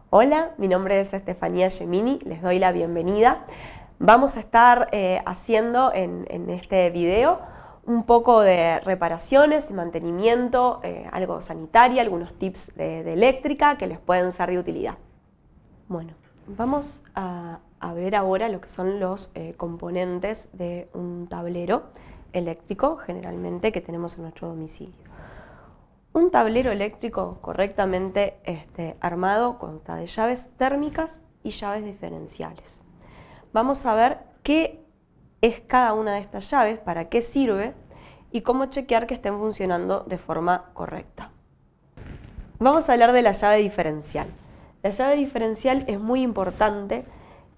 Hola, mi nombre es Estefanía Gemini, les doy la bienvenida. Vamos a estar haciendo en este video un poco de reparaciones y mantenimiento, algo sanitario, algunos tips de eléctrica que les pueden ser de utilidad. Bueno, vamos a ver ahora lo que son los componentes de un tablero eléctrico, generalmente que tenemos en nuestro domicilio. Un tablero eléctrico correctamente armado consta de llaves térmicas y llaves diferenciales. Vamos a ver qué es cada una de estas llaves, para qué sirve y cómo chequear que estén funcionando de forma correcta. Vamos a hablar de la llave diferencial. La llave diferencial es muy importante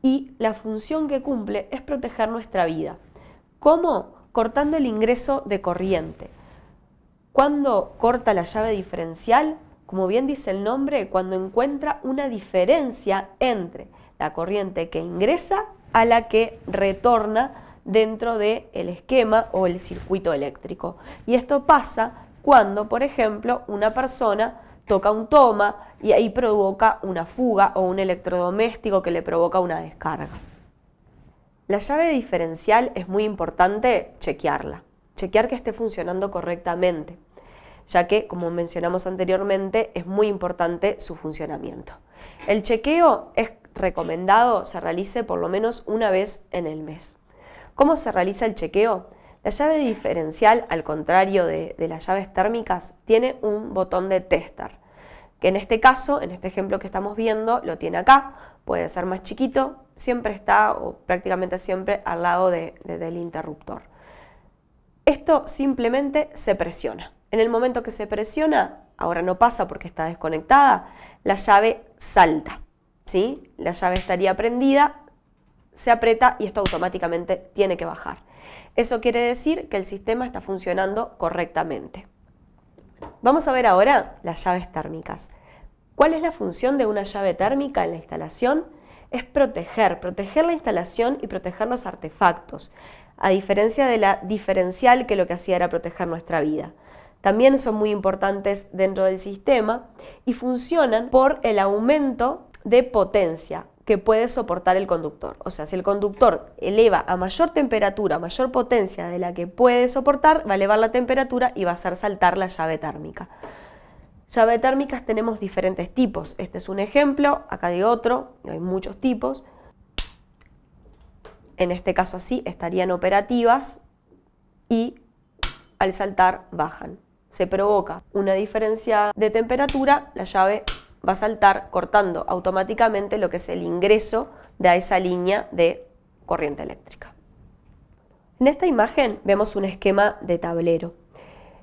y la función que cumple es proteger nuestra vida. ¿Cómo? Cortando el ingreso de corriente. Cuando corta la llave diferencial, como bien dice el nombre, cuando encuentra una diferencia entre la corriente que ingresa a la que retorna dentro del esquema o el circuito eléctrico. Y esto pasa cuando, por ejemplo, una persona toca un toma y ahí provoca una fuga o un electrodoméstico que le provoca una descarga. La llave diferencial es muy importante chequearla, chequear que esté funcionando correctamente, ya que, como mencionamos anteriormente, es muy importante su funcionamiento. El chequeo es recomendado se realice por lo menos una vez en el mes. ¿Cómo se realiza el chequeo? La llave diferencial, al contrario de las llaves térmicas, tiene un botón de tester, que en este caso, en este ejemplo que estamos viendo, lo tiene acá, puede ser más chiquito, siempre está, o prácticamente siempre, al lado del interruptor. Esto simplemente se presiona. En el momento que se presiona, ahora no pasa porque está desconectada, la llave salta, ¿sí? La llave estaría prendida, se aprieta y esto automáticamente tiene que bajar. Eso quiere decir que el sistema está funcionando correctamente. Vamos a ver ahora las llaves térmicas. ¿Cuál es la función de una llave térmica en la instalación? Es proteger la instalación y proteger los artefactos, a diferencia de la diferencial, que lo que hacía era proteger nuestra vida. También son muy importantes dentro del sistema y funcionan por el aumento de potencia que puede soportar el conductor. O sea, si el conductor eleva a mayor temperatura, a mayor potencia de la que puede soportar, va a elevar la temperatura y va a hacer saltar la llave térmica. Llaves térmicas tenemos diferentes tipos. Este es un ejemplo, acá hay otro, hay muchos tipos. En este caso así estarían operativas y al saltar bajan. Se provoca una diferencia de temperatura, la llave va a saltar cortando automáticamente lo que es el ingreso de esa línea de corriente eléctrica. En esta imagen vemos un esquema de tablero.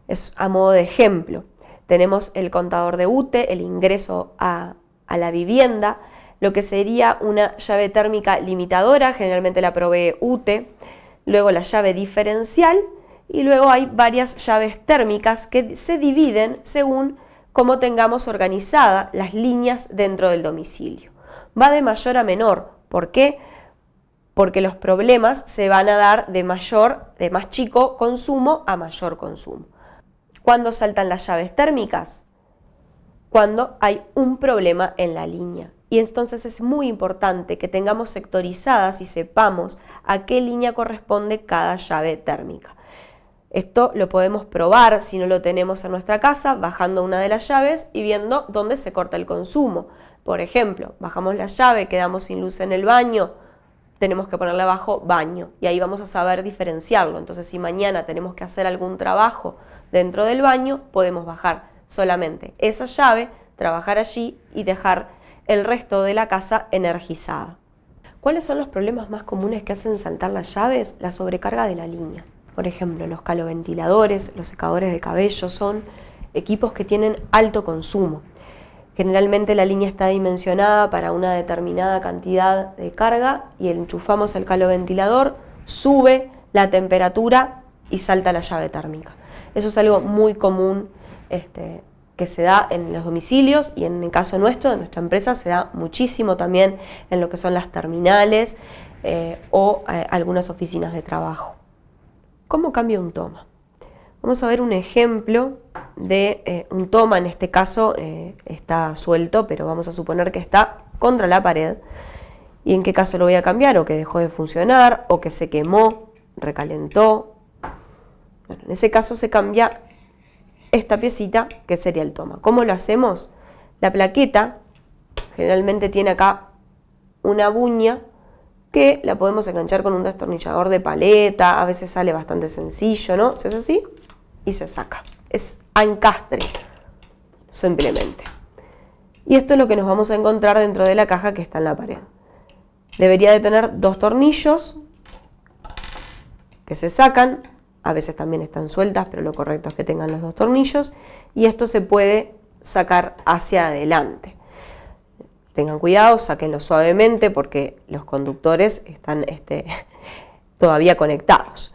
Es a modo de ejemplo. Tenemos el contador de UTE, el ingreso a la vivienda, lo que sería una llave térmica limitadora, generalmente la provee UTE, luego la llave diferencial y luego hay varias llaves térmicas que se dividen según cómo tengamos organizadas las líneas dentro del domicilio. Va de mayor a menor. ¿Por qué? Porque los problemas se van a dar de más chico consumo a mayor consumo. ¿Cuándo saltan las llaves térmicas? Cuando hay un problema en la línea. Y entonces es muy importante que tengamos sectorizadas y sepamos a qué línea corresponde cada llave térmica. Esto lo podemos probar si no lo tenemos en nuestra casa, bajando una de las llaves y viendo dónde se corta el consumo. Por ejemplo, bajamos la llave, quedamos sin luz en el baño, tenemos que ponerle abajo baño y ahí vamos a saber diferenciarlo. Entonces, si mañana tenemos que hacer algún trabajo dentro del baño, podemos bajar solamente esa llave, trabajar allí y dejar el resto de la casa energizada. ¿Cuáles son los problemas más comunes que hacen saltar las llaves? La sobrecarga de la línea. Por ejemplo, los caloventiladores, los secadores de cabello son equipos que tienen alto consumo. Generalmente la línea está dimensionada para una determinada cantidad de carga y enchufamos el caloventilador, sube la temperatura y salta la llave térmica. Eso es algo muy común que se da en los domicilios y en el caso nuestro, de nuestra empresa, se da muchísimo también en lo que son las terminales o algunas oficinas de trabajo. ¿Cómo cambia un toma? Vamos a ver un ejemplo de un toma, en este caso está suelto, pero vamos a suponer que está contra la pared. ¿Y en qué caso lo voy a cambiar? O que dejó de funcionar, o que se quemó, recalentó. Bueno, en ese caso se cambia esta piecita, que sería el toma. ¿Cómo lo hacemos? La plaqueta generalmente tiene acá una buña que la podemos enganchar con un destornillador de paleta, a veces sale bastante sencillo, ¿no? Se hace así y se saca. Es a encastre, simplemente. Y esto es lo que nos vamos a encontrar dentro de la caja que está en la pared. Debería de tener 2 tornillos que se sacan, a veces también están sueltas, pero lo correcto es que tengan los 2 tornillos, y esto se puede sacar hacia adelante. Tengan cuidado, sáquenlo suavemente porque los conductores están todavía conectados.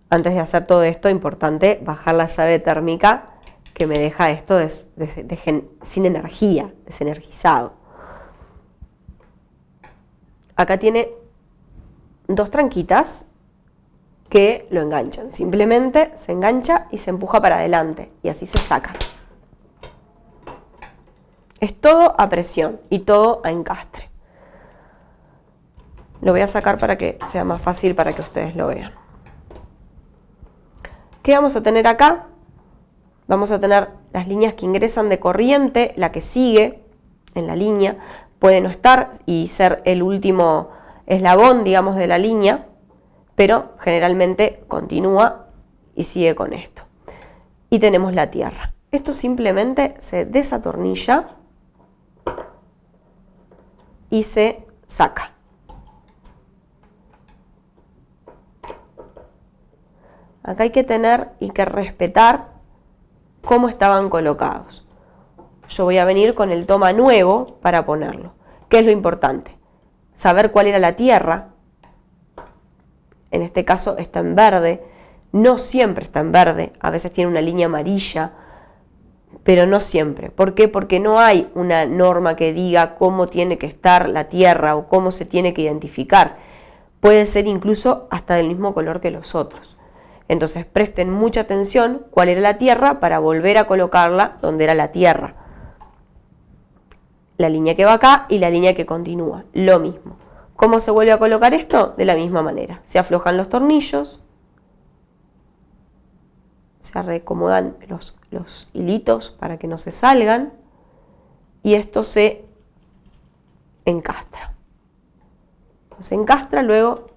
Antes de hacer todo esto, importante bajar la llave térmica que me deja esto sin energía, desenergizado. Acá tiene 2 tranquitas que lo enganchan. Simplemente se engancha y se empuja para adelante y así se saca. Es todo a presión y todo a encastre. Lo voy a sacar para que sea más fácil para que ustedes lo vean. ¿Qué vamos a tener acá? Vamos a tener las líneas que ingresan de corriente, la que sigue en la línea, puede no estar y ser el último eslabón, digamos, de la línea, pero generalmente continúa y sigue con esto. Y tenemos la tierra. Esto simplemente se desatornilla y se saca. Acá hay que tener y que respetar cómo estaban colocados. Yo voy a venir con el toma nuevo para ponerlo. ¿Qué es lo importante? Saber cuál era la tierra. En este caso está en verde. No siempre está en verde. A veces tiene una línea amarilla, pero no siempre. ¿Por qué? Porque no hay una norma que diga cómo tiene que estar la tierra o cómo se tiene que identificar. Puede ser incluso hasta del mismo color que los otros. Entonces presten mucha atención cuál era la tierra para volver a colocarla donde era la tierra. La línea que va acá y la línea que continúa, lo mismo. ¿Cómo se vuelve a colocar esto? De la misma manera. Se aflojan los tornillos, se reacomodan los hilitos para que no se salgan y esto se encastra. Se encastra, luego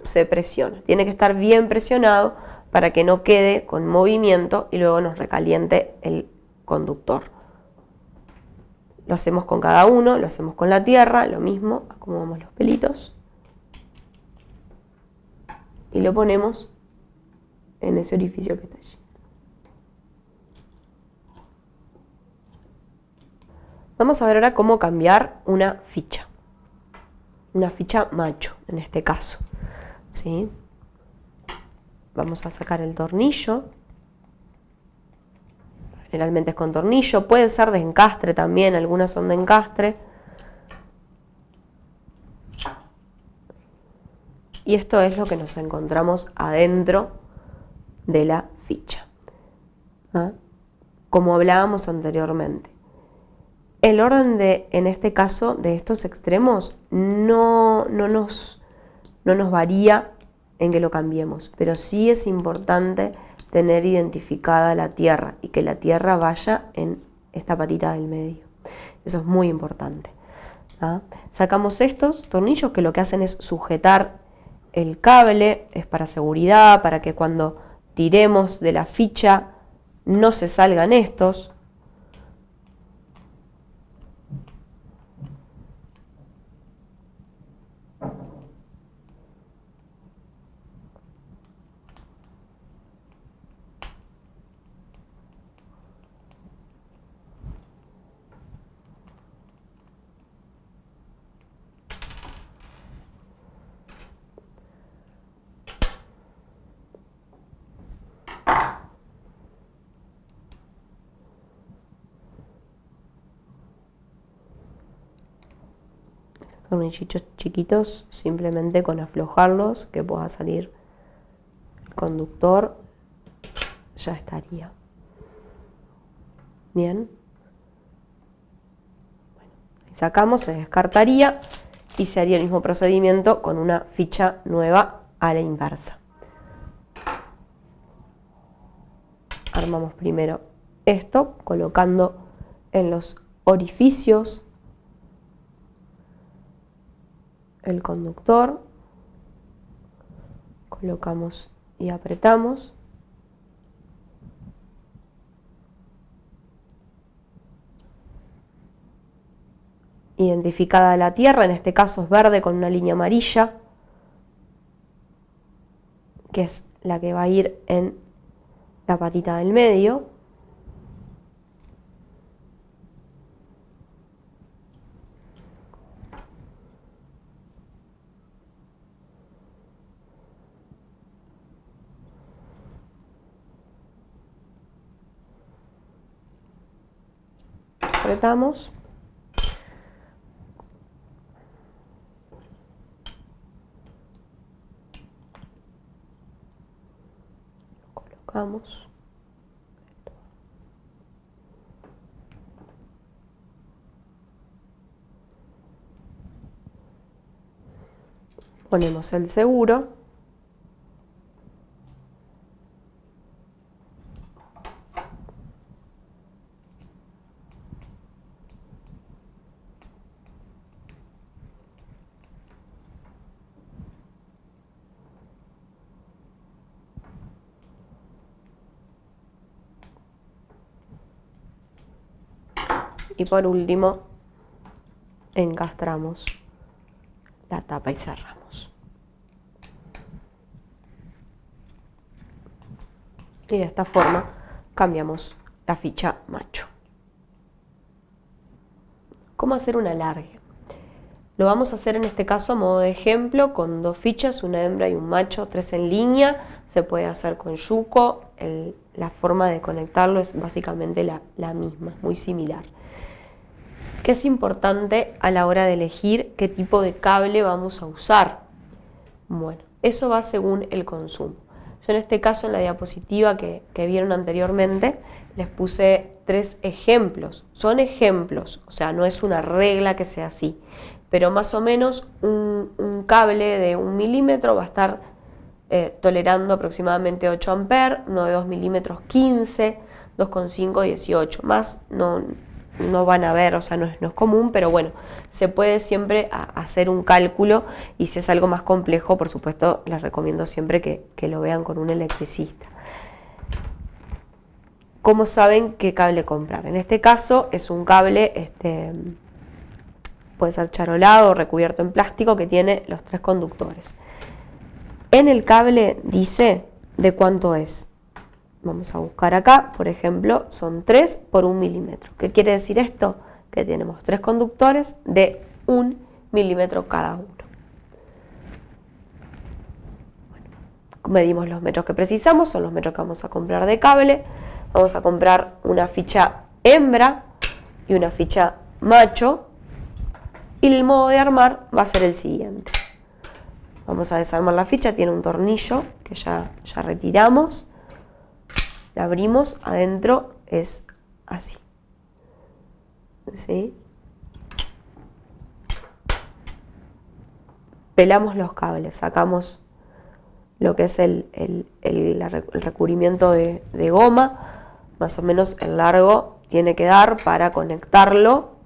se presiona. Tiene que estar bien presionado para que no quede con movimiento y luego nos recaliente el conductor. Lo hacemos con cada uno, lo hacemos con la tierra, lo mismo, acomodamos los pelitos y lo ponemos en ese orificio que está allí. Vamos a ver ahora cómo cambiar una ficha macho en este caso, ¿sí? Vamos a sacar el tornillo. Generalmente es con tornillo, puede ser de encastre también, algunas son de encastre. Y esto es lo que nos encontramos adentro de la ficha. ¿Ah? Como hablábamos anteriormente. El orden en este caso, de estos extremos no nos varía en que lo cambiemos, pero sí es importante tener identificada la tierra y que la tierra vaya en esta patita del medio. Eso es muy importante. ¿Ah? Sacamos estos tornillos que lo que hacen es sujetar el cable, es para seguridad, para que cuando tiremos de la ficha no se salgan estos. Tornillitos chiquitos, simplemente con aflojarlos que pueda salir el conductor ya estaría. Bien. Bueno, ahí sacamos, se descartaría y se haría el mismo procedimiento con una ficha nueva a la inversa. Armamos primero esto, colocando en los orificios el conductor, colocamos y apretamos. Identificada la tierra, en este caso es verde con una línea amarilla, que es la que va a ir en la patita del medio. Apretamos. Colocamos. Ponemos el seguro. Y por último, encastramos la tapa y cerramos. Y de esta forma cambiamos la ficha macho. ¿Cómo hacer un alargue? Lo vamos a hacer en este caso a modo de ejemplo con dos fichas, una hembra y un macho, 3 en línea. Se puede hacer con yuco. La forma de conectarlo es básicamente la misma, muy similar. ¿Qué es importante a la hora de elegir qué tipo de cable vamos a usar? Bueno, eso va según el consumo. Yo en este caso, en la diapositiva que vieron anteriormente, les puse 3 ejemplos. Son ejemplos, o sea, no es una regla que sea así. Pero más o menos un cable de 1 milímetro va a estar tolerando aproximadamente 8 amperes, uno de 2 milímetros 15, 2,5 18. Más no van a ver, o sea, no es común, pero bueno, se puede siempre hacer un cálculo y si es algo más complejo, por supuesto, les recomiendo siempre que lo vean con un electricista. ¿Cómo saben qué cable comprar? En este caso es un cable, puede ser charolado o recubierto en plástico, que tiene los 3 conductores. En el cable dice de cuánto es. Vamos a buscar acá, por ejemplo, son 3 por 1 milímetro. ¿Qué quiere decir esto? Que tenemos 3 conductores de 1 milímetro cada uno. Bueno, medimos los metros que precisamos, son los metros que vamos a comprar de cable. Vamos a comprar una ficha hembra y una ficha macho. Y el modo de armar va a ser el siguiente. Vamos a desarmar la ficha, tiene un tornillo que ya retiramos. La abrimos, adentro es así. ¿Sí? Pelamos los cables, sacamos lo que es el recubrimiento de goma, más o menos el largo tiene que dar para conectarlo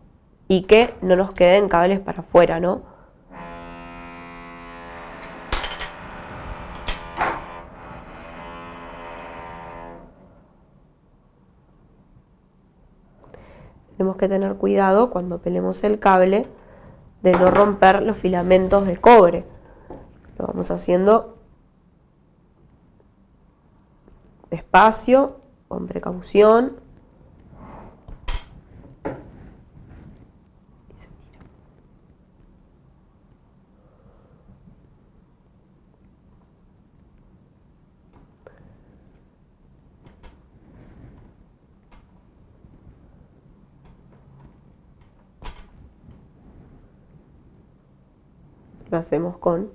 y que no nos queden cables para afuera, ¿no? Tenemos que tener cuidado cuando pelemos el cable de no romper los filamentos de cobre. Lo vamos haciendo despacio, con precaución. Lo hacemos con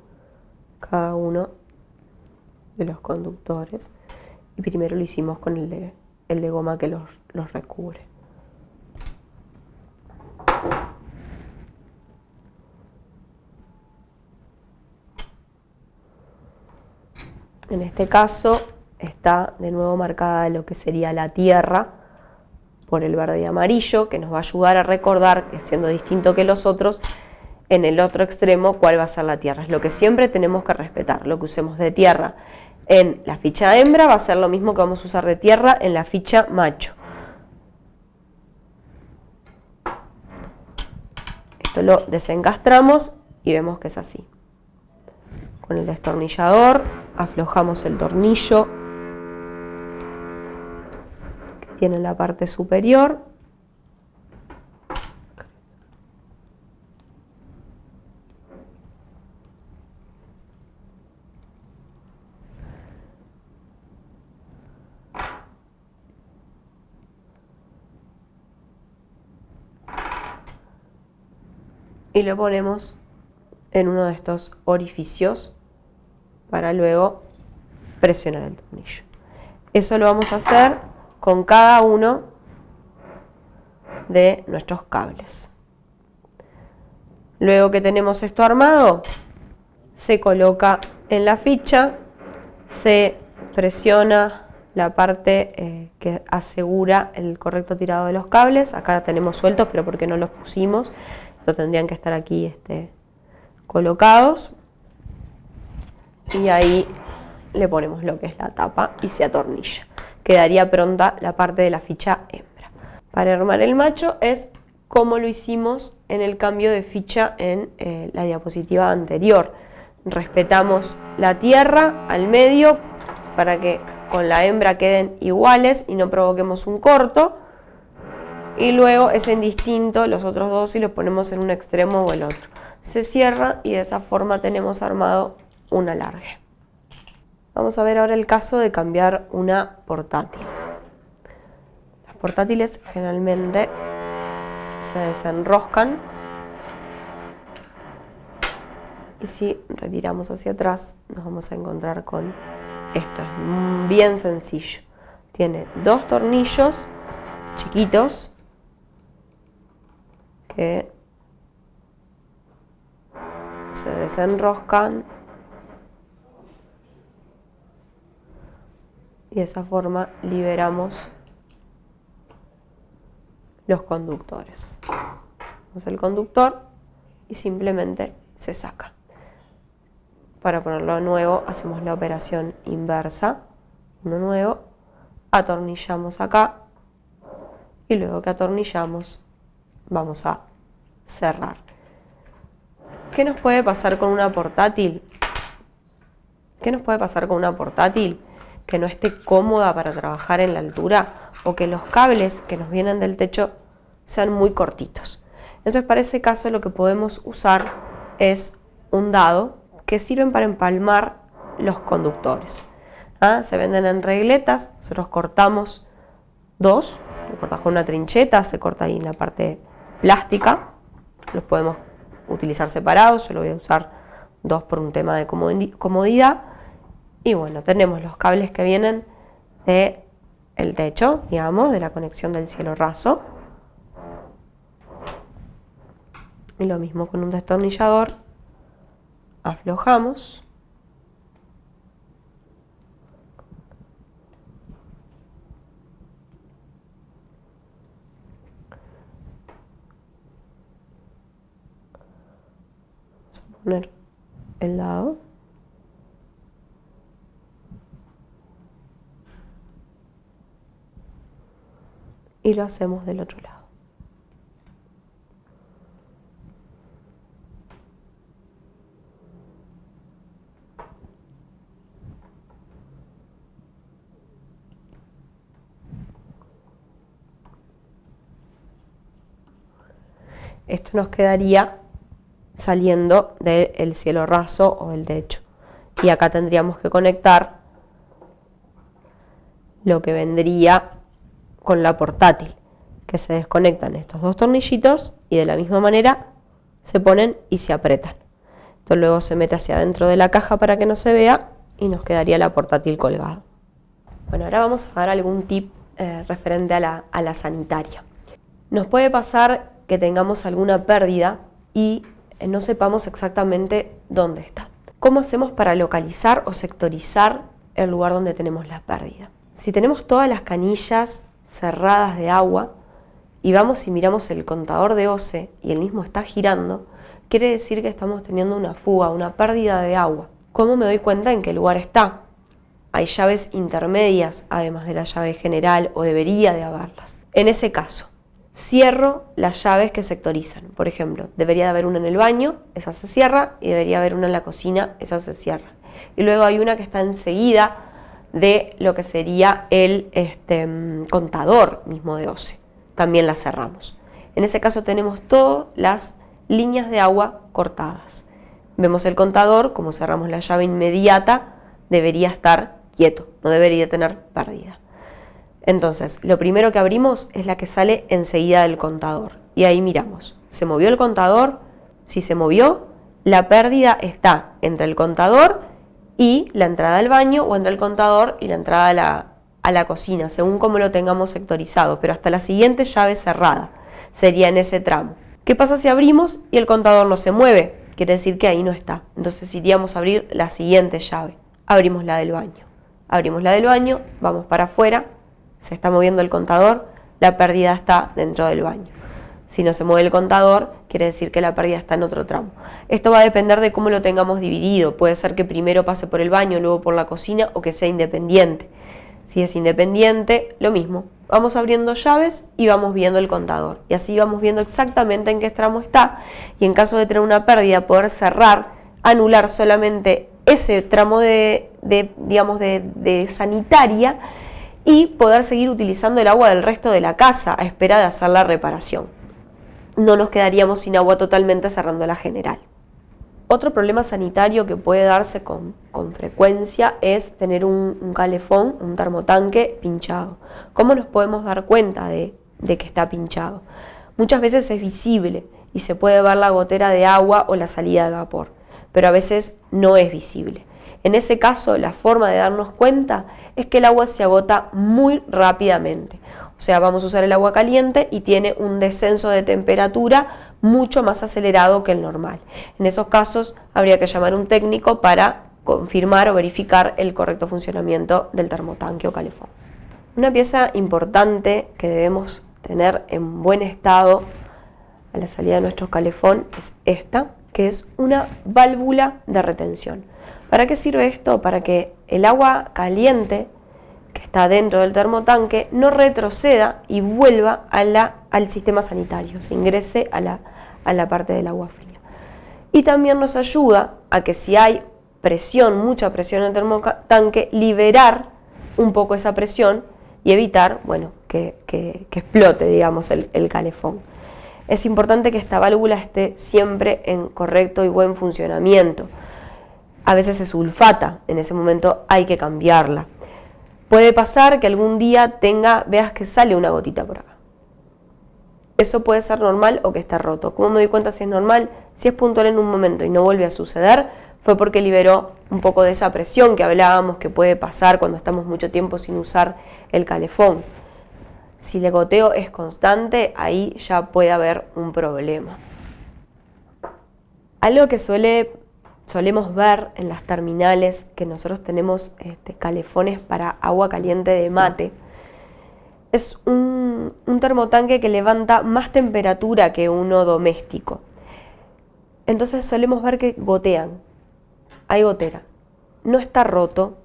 cada uno de los conductores y primero lo hicimos con el de goma que los recubre. En este caso está de nuevo marcada lo que sería la tierra por el verde y amarillo, que nos va a ayudar a recordar que siendo distinto que los otros, en el otro extremo cuál va a ser la tierra. Es lo que siempre tenemos que respetar. Lo que usemos de tierra en la ficha hembra va a ser lo mismo que vamos a usar de tierra en la ficha macho. Esto lo desencastramos y vemos que es así. Con el destornillador aflojamos el tornillo que tiene en la parte superior. Y lo ponemos en uno de estos orificios para luego presionar el tornillo. Eso lo vamos a hacer con cada uno de nuestros cables. Luego que tenemos esto armado, se coloca en la ficha, se presiona la parte que asegura el correcto tirado de los cables. Acá tenemos sueltos, pero porque no los pusimos, estos tendrían que estar aquí colocados. Y ahí le ponemos lo que es la tapa y se atornilla. Quedaría pronta la parte de la ficha hembra. Para armar el macho es como lo hicimos en el cambio de ficha en la diapositiva anterior. Respetamos la tierra al medio para que con la hembra queden iguales y no provoquemos un corto. Y luego es indistinto los otros dos si los ponemos en un extremo o el otro. Se cierra y de esa forma tenemos armado un alargue. Vamos a ver ahora el caso de cambiar una portátil. Las portátiles generalmente se desenroscan y si retiramos hacia atrás nos vamos a encontrar con esto. Es bien sencillo. Tiene dos tornillos chiquitos que se desenroscan y de esa forma liberamos los conductores. Ponemos el conductor y simplemente se saca. Para ponerlo nuevo hacemos la operación inversa. Uno nuevo, atornillamos acá y luego que atornillamos vamos a cerrar. ¿Qué nos puede pasar con una portátil? ¿Qué nos puede pasar con una portátil que no esté cómoda para trabajar en la altura o que los cables que nos vienen del techo sean muy cortitos? Entonces para ese caso lo que podemos usar es un dado que sirven para empalmar los conductores. Se venden en regletas, nosotros cortamos dos, lo cortas con una trincheta, se corta ahí en la parte plástica, los podemos utilizar separados, yo lo voy a usar dos por un tema de comodidad. Y bueno, tenemos los cables que vienen del techo, digamos, de la conexión del cielo raso. Y lo mismo con un destornillador, aflojamos. Vamos a poner el lado. Y lo hacemos del otro lado. Esto nos quedaría saliendo del cielo raso o del techo. Y acá tendríamos que conectar lo que vendría con la portátil, que se desconectan estos dos tornillitos y de la misma manera se ponen y se apretan. Esto luego se mete hacia adentro de la caja para que no se vea y nos quedaría la portátil colgada. Bueno, ahora vamos a dar algún tip referente a la sanitaria. Nos puede pasar que tengamos alguna pérdida y no sepamos exactamente dónde está. ¿Cómo hacemos para localizar o sectorizar el lugar donde tenemos la pérdida? Si tenemos todas las canillas cerradas de agua y vamos y miramos el contador de OCE y el mismo está girando, quiere decir que estamos teniendo una fuga, una pérdida de agua. ¿Cómo me doy cuenta en qué lugar está? Hay llaves intermedias, además de la llave general, o debería de haberlas. En ese caso, cierro las llaves que sectorizan. Por ejemplo, debería de haber una en el baño, esa se cierra, y debería haber una en la cocina, esa se cierra. Y luego hay una que está enseguida de lo que sería el contador mismo de OCE. También la cerramos. En ese caso tenemos todas las líneas de agua cortadas. Vemos el contador, como cerramos la llave inmediata, debería estar quieto, no debería tener pérdida. Entonces, lo primero que abrimos es la que sale enseguida del contador. Y ahí miramos, ¿se movió el contador? Si se movió, la pérdida está entre el contador y la entrada al baño, o entre el contador y la entrada a la cocina, según como lo tengamos sectorizado, pero hasta la siguiente llave cerrada sería en ese tramo. ¿Qué pasa si abrimos y el contador no se mueve? Quiere decir que ahí no está. Entonces iríamos a abrir la siguiente llave. Abrimos la del baño. Abrimos la del baño, vamos para afuera, se está moviendo el contador, la pérdida está dentro del baño. Si no se mueve el contador, quiere decir que la pérdida está en otro tramo. Esto va a depender de cómo lo tengamos dividido. Puede ser que primero pase por el baño, luego por la cocina, o que sea independiente. Si es independiente, lo mismo. Vamos abriendo llaves y vamos viendo el contador. Y así vamos viendo exactamente en qué tramo está. Y en caso de tener una pérdida, poder cerrar, anular solamente ese tramo de sanitaria y poder seguir utilizando el agua del resto de la casa a espera de hacer la reparación. No nos quedaríamos sin agua totalmente cerrando la general. Otro problema sanitario que puede darse con frecuencia es tener un calefón, un termotanque pinchado. ¿Cómo nos podemos dar cuenta de que está pinchado? Muchas veces es visible y se puede ver la gotera de agua o la salida de vapor, pero a veces no es visible. En ese caso, la forma de darnos cuenta es que el agua se agota muy rápidamente. O sea, vamos a usar el agua caliente y tiene un descenso de temperatura mucho más acelerado que el normal. En esos casos, habría que llamar a un técnico para confirmar o verificar el correcto funcionamiento del termotanque o calefón. Una pieza importante que debemos tener en buen estado a la salida de nuestro calefón es esta, que es una válvula de retención. ¿Para qué sirve esto? Para que el agua caliente que está dentro del termotanque no retroceda y vuelva al sistema sanitario, se ingrese a la parte del agua fría. Y también nos ayuda a que si hay presión, mucha presión en el termotanque, liberar un poco esa presión y evitar, que explote, digamos, el calefón. Es importante que esta válvula esté siempre en correcto y buen funcionamiento. A veces se sulfata, en ese momento hay que cambiarla. Puede pasar que algún día veas que sale una gotita por acá. Eso puede ser normal o que está roto. ¿Cómo me doy cuenta si es normal? Si es puntual en un momento y no vuelve a suceder, fue porque liberó un poco de esa presión que hablábamos que puede pasar cuando estamos mucho tiempo sin usar el calefón. Si el goteo es constante, ahí ya puede haber un problema. Algo que solemos ver en las terminales, que nosotros tenemos calefones para agua caliente de mate, es un termotanque que levanta más temperatura que uno doméstico. Entonces solemos ver que gotean, hay gotera. No está roto,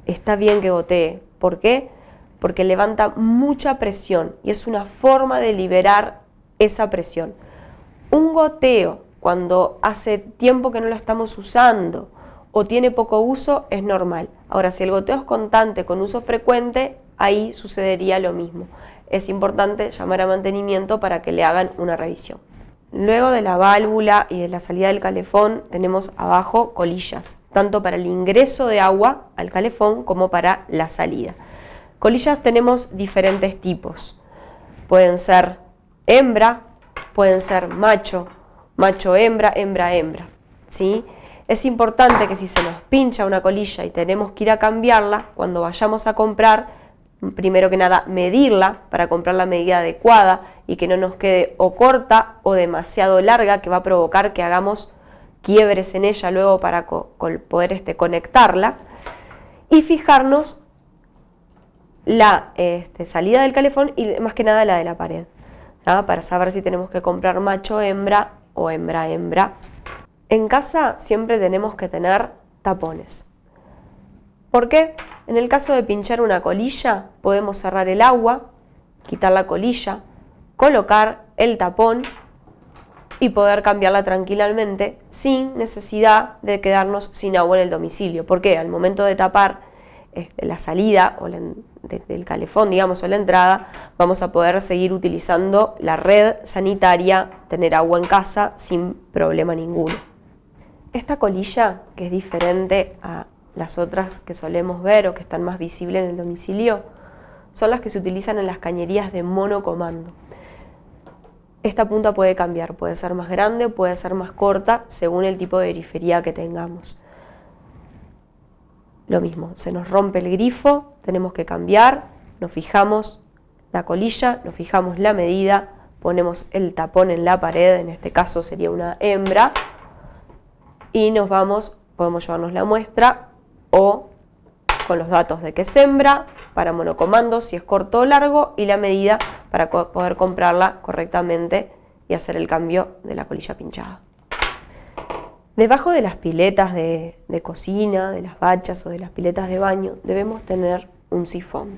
está bien que gotee. ¿Por qué? Porque levanta mucha presión y es una forma de liberar esa presión. Un goteo, cuando hace tiempo que no lo estamos usando o tiene poco uso, es normal. Ahora, si el goteo es constante con uso frecuente, ahí sucedería lo mismo. Es importante llamar a mantenimiento para que le hagan una revisión. Luego de la válvula y de la salida del calefón, tenemos abajo colillas, tanto para el ingreso de agua al calefón como para la salida. Colillas tenemos diferentes tipos. Pueden ser hembra, pueden ser macho, macho-hembra, hembra-hembra, ¿sí? Es importante que si se nos pincha una colilla y tenemos que ir a cambiarla, cuando vayamos a comprar, primero que nada medirla para comprar la medida adecuada y que no nos quede o corta o demasiado larga, que va a provocar que hagamos quiebres en ella luego para poder conectarla, y fijarnos la salida del calefón y más que nada la de la pared, ¿tá? Para saber si tenemos que comprar macho-hembra o hembra-hembra. En casa siempre tenemos que tener tapones. ¿Por qué? En el caso de pinchar una colilla, podemos cerrar el agua, quitar la colilla, colocar el tapón y poder cambiarla tranquilamente sin necesidad de quedarnos sin agua en el domicilio. Porque al momento de tapar la salida o del calefón, digamos, o la entrada, vamos a poder seguir utilizando la red sanitaria, tener agua en casa sin problema ninguno. Esta colilla, que es diferente a las otras que solemos ver o que están más visibles en el domicilio, son las que se utilizan en las cañerías de monocomando. Esta punta puede cambiar, puede ser más grande o puede ser más corta según el tipo de grifería que tengamos. Lo mismo, se nos rompe el grifo, tenemos que cambiar, nos fijamos la colilla, nos fijamos la medida, ponemos el tapón en la pared, en este caso sería una hembra, y nos vamos, podemos llevarnos la muestra o con los datos de que es hembra, para monocomando, si es corto o largo, y la medida para poder comprarla correctamente y hacer el cambio de la colilla pinchada. Debajo de las piletas de cocina, de las bachas o de las piletas de baño, debemos tener un sifón.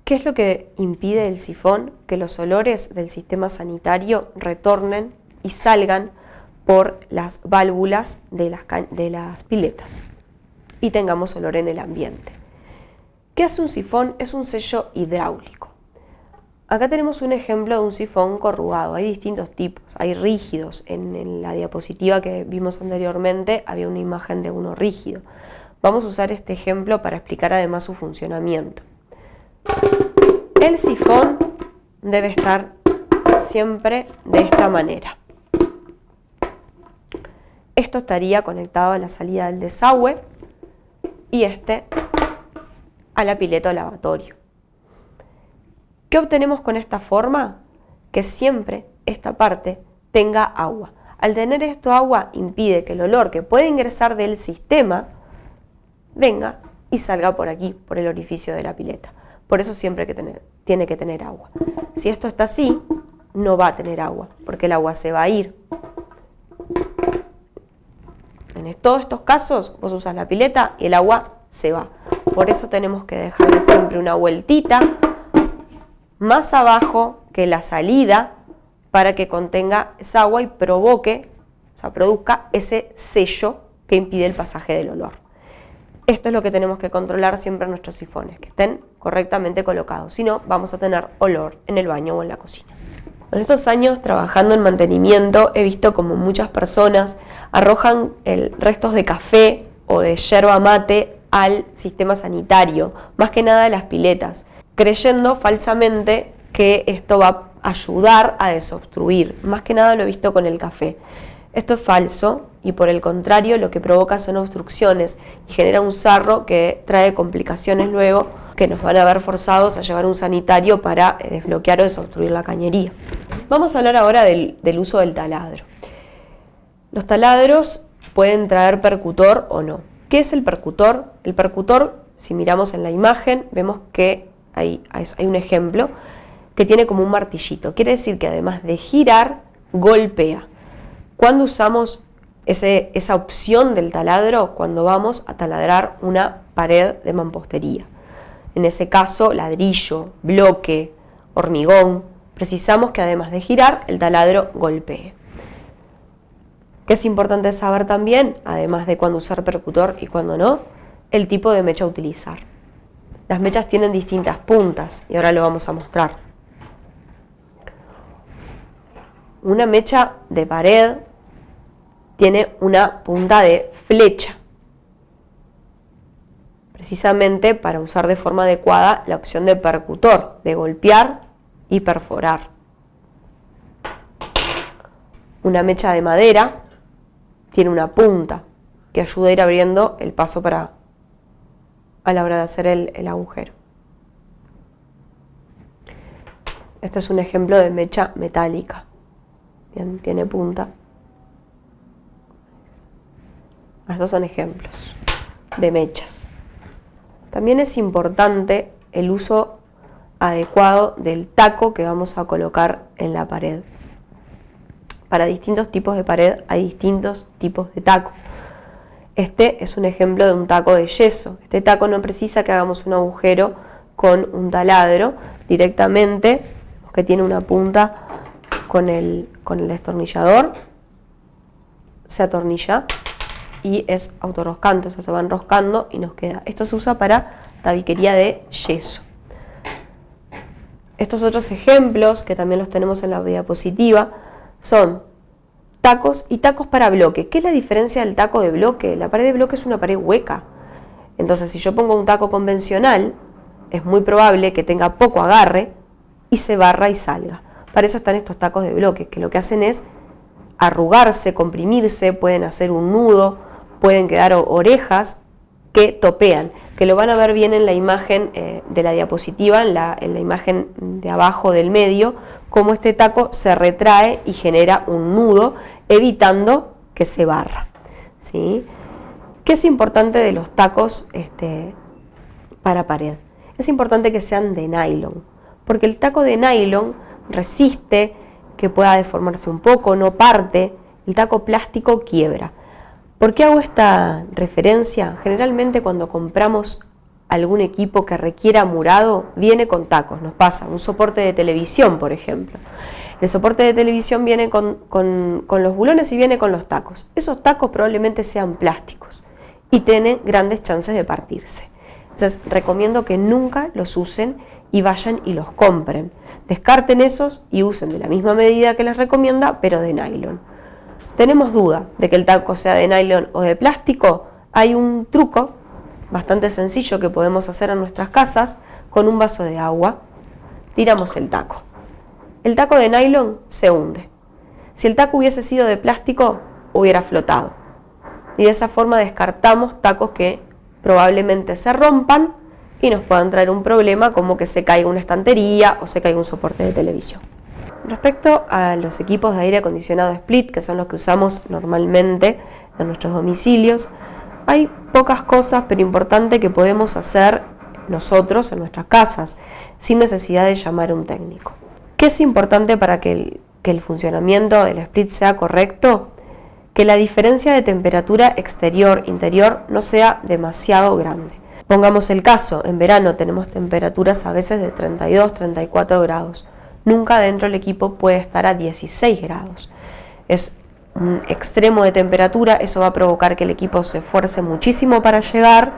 ¿Qué es lo que impide el sifón? Que los olores del sistema sanitario retornen y salgan por las válvulas de las piletas y tengamos olor en el ambiente. ¿Qué hace un sifón? Es un sello hidráulico. Acá tenemos un ejemplo de un sifón corrugado. Hay distintos tipos, hay rígidos. En la diapositiva que vimos anteriormente había una imagen de uno rígido. Vamos a usar este ejemplo para explicar además su funcionamiento. El sifón debe estar siempre de esta manera. Esto estaría conectado a la salida del desagüe y a la pileta o lavatorio. ¿Qué obtenemos con esta forma? Que siempre esta parte tenga agua. Al tener esto agua impide que el olor que puede ingresar del sistema venga y salga por aquí, por el orificio de la pileta. Por eso siempre tiene que tener agua. Si esto está así, no va a tener agua, porque el agua se va a ir. En todos estos casos, vos usas la pileta y el agua se va. Por eso tenemos que dejarle siempre una vueltita más abajo que la salida para que contenga esa agua y produzca ese sello que impide el pasaje del olor. Esto es lo que tenemos que controlar siempre en nuestros sifones, que estén correctamente colocados, si no vamos a tener olor en el baño o en la cocina. En estos años trabajando en mantenimiento he visto como muchas personas arrojan restos de café o de yerba mate al sistema sanitario, más que nada a las piletas, creyendo falsamente que esto va a ayudar a desobstruir. Más que nada lo he visto con el café. Esto es falso y por el contrario lo que provoca son obstrucciones y genera un sarro que trae complicaciones luego que nos van a ver forzados a llevar un sanitario para desbloquear o desobstruir la cañería. Vamos a hablar ahora del uso del taladro. Los taladros pueden traer percutor o no. ¿Qué es el percutor? El percutor, si miramos en la imagen, vemos que hay un ejemplo que tiene como un martillito. Quiere decir que además de girar, golpea. ¿Cuándo usamos esa opción del taladro? Cuando vamos a taladrar una pared de mampostería. En ese caso, ladrillo, bloque, hormigón. Precisamos que además de girar, el taladro golpee. ¿Qué es importante saber también? Además de cuándo usar percutor y cuándo no, el tipo de mecha a utilizar. Las mechas tienen distintas puntas y ahora lo vamos a mostrar. Una mecha de pared tiene una punta de flecha, precisamente para usar de forma adecuada la opción de percutor, de golpear y perforar. Una mecha de madera tiene una punta que ayuda a ir abriendo el paso a la hora de hacer el agujero. Este es un ejemplo de mecha metálica. Bien, tiene punta. Estos son ejemplos de mechas. También es importante el uso adecuado del taco que vamos a colocar en la pared. Para distintos tipos de pared hay distintos tipos de taco. Este es un ejemplo de un taco de yeso. Este taco no precisa que hagamos un agujero con un taladro, directamente, que tiene una punta con el destornillador, se atornilla y es autorroscante, o sea, se va enroscando y nos queda. Esto se usa para tabiquería de yeso. Estos otros ejemplos, que también los tenemos en la diapositiva, son tacos y tacos para bloque. ¿Qué es la diferencia del taco de bloque? La pared de bloque es una pared hueca. Entonces, si yo pongo un taco convencional, es muy probable que tenga poco agarre y se barra y salga. Para eso están estos tacos de bloque, que lo que hacen es arrugarse, comprimirse, pueden hacer un nudo, pueden quedar orejas que topean, que lo van a ver bien en la imagen de la diapositiva, en la imagen de abajo del medio, cómo este taco se retrae y genera un nudo, evitando que se barra, ¿sí? ¿Qué es importante de los tacos para pared? Es importante que sean de nylon, porque el taco de nylon resiste que pueda deformarse un poco, no parte, el taco plástico quiebra. ¿Por qué hago esta referencia? Generalmente cuando compramos algún equipo que requiera murado, viene con tacos, nos pasa, un soporte de televisión, por ejemplo. El soporte de televisión viene con los bulones y viene con los tacos. Esos tacos probablemente sean plásticos y tienen grandes chances de partirse. Entonces, recomiendo que nunca los usen y vayan y los compren. Descarten esos y usen de la misma medida que les recomienda, pero de nylon. Tenemos duda de que el taco sea de nylon o de plástico. Hay un truco bastante sencillo que podemos hacer en nuestras casas. Con un vaso de agua tiramos el taco. El taco de nylon se hunde. Si el taco hubiese sido de plástico, hubiera flotado. Y de esa forma descartamos tacos que probablemente se rompan y nos puedan traer un problema como que se caiga una estantería o se caiga un soporte de televisión. Respecto a los equipos de aire acondicionado split, que son los que usamos normalmente en nuestros domicilios, hay pocas cosas, pero importante, que podemos hacer nosotros en nuestras casas, sin necesidad de llamar a un técnico. ¿Qué es importante para que el funcionamiento del split sea correcto? Que la diferencia de temperatura exterior-interior no sea demasiado grande. Pongamos el caso, en verano tenemos temperaturas a veces de 32, 34 grados. Nunca dentro del equipo puede estar a 16 grados. Es un extremo de temperatura, eso va a provocar que el equipo se esfuerce muchísimo para llegar,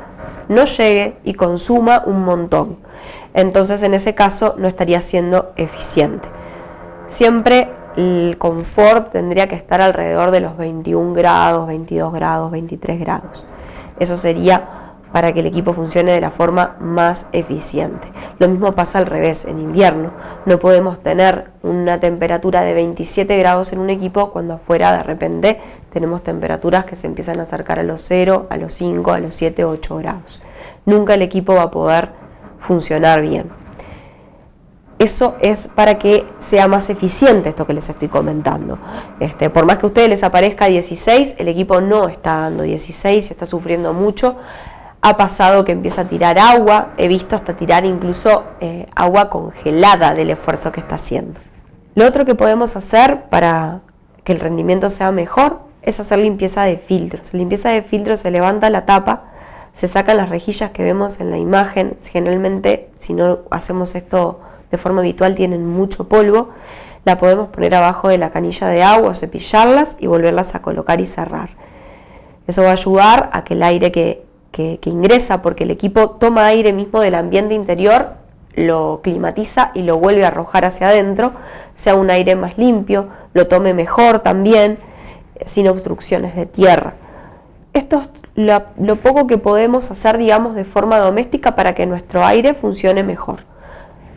no llegue y consuma un montón. Entonces, en ese caso, no estaría siendo eficiente. Siempre el confort tendría que estar alrededor de los 21 grados, 22 grados, 23 grados. Eso sería para que el equipo funcione de la forma más eficiente. Lo mismo pasa al revés, en invierno. No podemos tener una temperatura de 27 grados en un equipo cuando afuera de repente tenemos temperaturas que se empiezan a acercar a los 0, a los 5, a los 7, 8 grados. Nunca el equipo va a poder funcionar bien. Eso es para que sea más eficiente esto que les estoy comentando. Por más que a ustedes les aparezca 16, el equipo no está dando 16, está sufriendo mucho. Ha pasado que empieza a tirar agua, he visto hasta tirar incluso agua congelada del esfuerzo que está haciendo. Lo otro que podemos hacer para que el rendimiento sea mejor es hacer limpieza de filtros. Limpieza de filtros: se levanta la tapa, se sacan las rejillas que vemos en la imagen. Generalmente, si no hacemos esto de forma habitual, tienen mucho polvo. La podemos poner abajo de la canilla de agua, cepillarlas y volverlas a colocar y cerrar. Eso va a ayudar a que el aire que ingresa, porque el equipo toma aire mismo del ambiente interior, lo climatiza y lo vuelve a arrojar hacia adentro, sea un aire más limpio, lo tome mejor también, sin obstrucciones de tierra. Esto es lo poco que podemos hacer, digamos, de forma doméstica para que nuestro aire funcione mejor.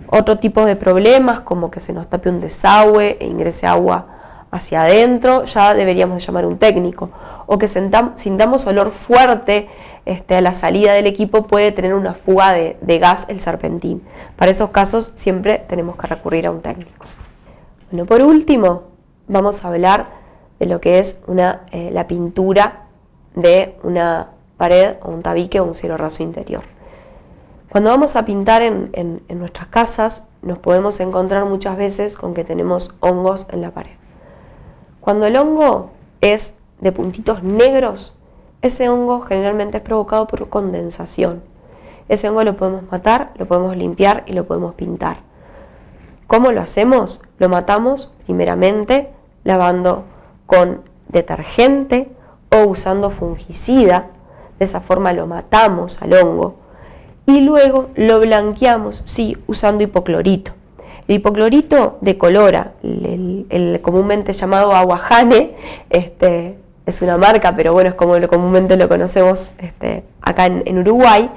Otro tipo de problemas, como que se nos tape un desagüe e ingrese agua hacia adentro, ya deberíamos llamar a un técnico. o que sintamos olor fuerte a la salida del equipo, puede tener una fuga de gas el serpentín. Para esos casos siempre tenemos que recurrir a un técnico. Bueno, por último, vamos a hablar de lo que es la pintura de una pared o un tabique o un cielo raso interior. Cuando vamos a pintar en nuestras casas, nos podemos encontrar muchas veces con que tenemos hongos en la pared. Cuando el hongo es de puntitos negros, ese hongo generalmente es provocado por condensación. Ese hongo lo podemos matar, lo podemos limpiar y lo podemos pintar. ¿Cómo lo hacemos? Lo matamos primeramente lavando con detergente o usando fungicida. De esa forma lo matamos al hongo. Y luego lo blanqueamos, sí, usando hipoclorito. El hipoclorito decolora, el comúnmente llamado aguajane, es una marca, pero bueno, es como comúnmente lo conocemos acá en Uruguay.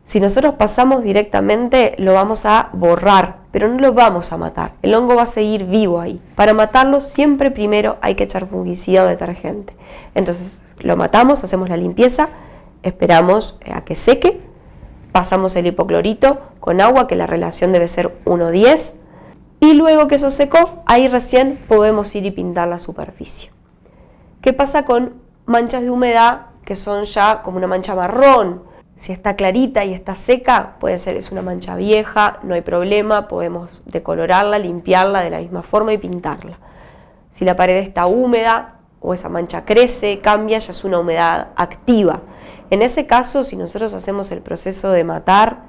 Si nosotros pasamos directamente, lo vamos a borrar, pero no lo vamos a matar. El hongo va a seguir vivo ahí. Para matarlo, siempre primero hay que echar fungicida o detergente. Entonces, lo matamos, hacemos la limpieza, esperamos a que seque, pasamos el hipoclorito con agua, que la relación debe ser 1:10, y luego que eso secó, ahí recién podemos ir y pintar la superficie. ¿Qué pasa con manchas de humedad que son ya como una mancha marrón? Si está clarita y está seca, es una mancha vieja, no hay problema, podemos decolorarla, limpiarla de la misma forma y pintarla. Si la pared está húmeda o esa mancha crece, cambia, ya es una humedad activa. En ese caso, si nosotros hacemos el proceso de matar,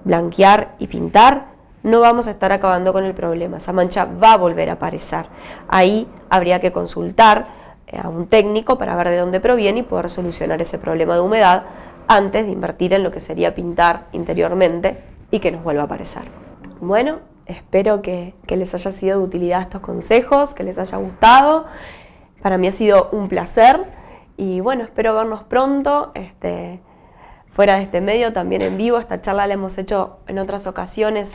blanquear y pintar, no vamos a estar acabando con el problema. Esa mancha va a volver a aparecer. Ahí habría que consultar a un técnico para ver de dónde proviene y poder solucionar ese problema de humedad antes de invertir en lo que sería pintar interiormente y que nos vuelva a aparecer. Bueno, espero que les haya sido de utilidad estos consejos, que les haya gustado. Para mí ha sido un placer y bueno, espero vernos pronto fuera de este medio, también en vivo. Esta charla la hemos hecho en otras ocasiones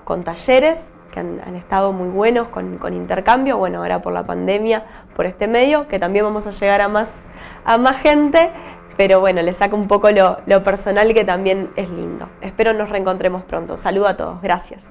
con talleres que han estado muy buenos con intercambio. Bueno, ahora por la pandemia, por este medio, que también vamos a llegar a más gente, pero bueno, le saco un poco lo personal, que también es lindo. Espero nos reencontremos pronto. Saludo a todos, gracias.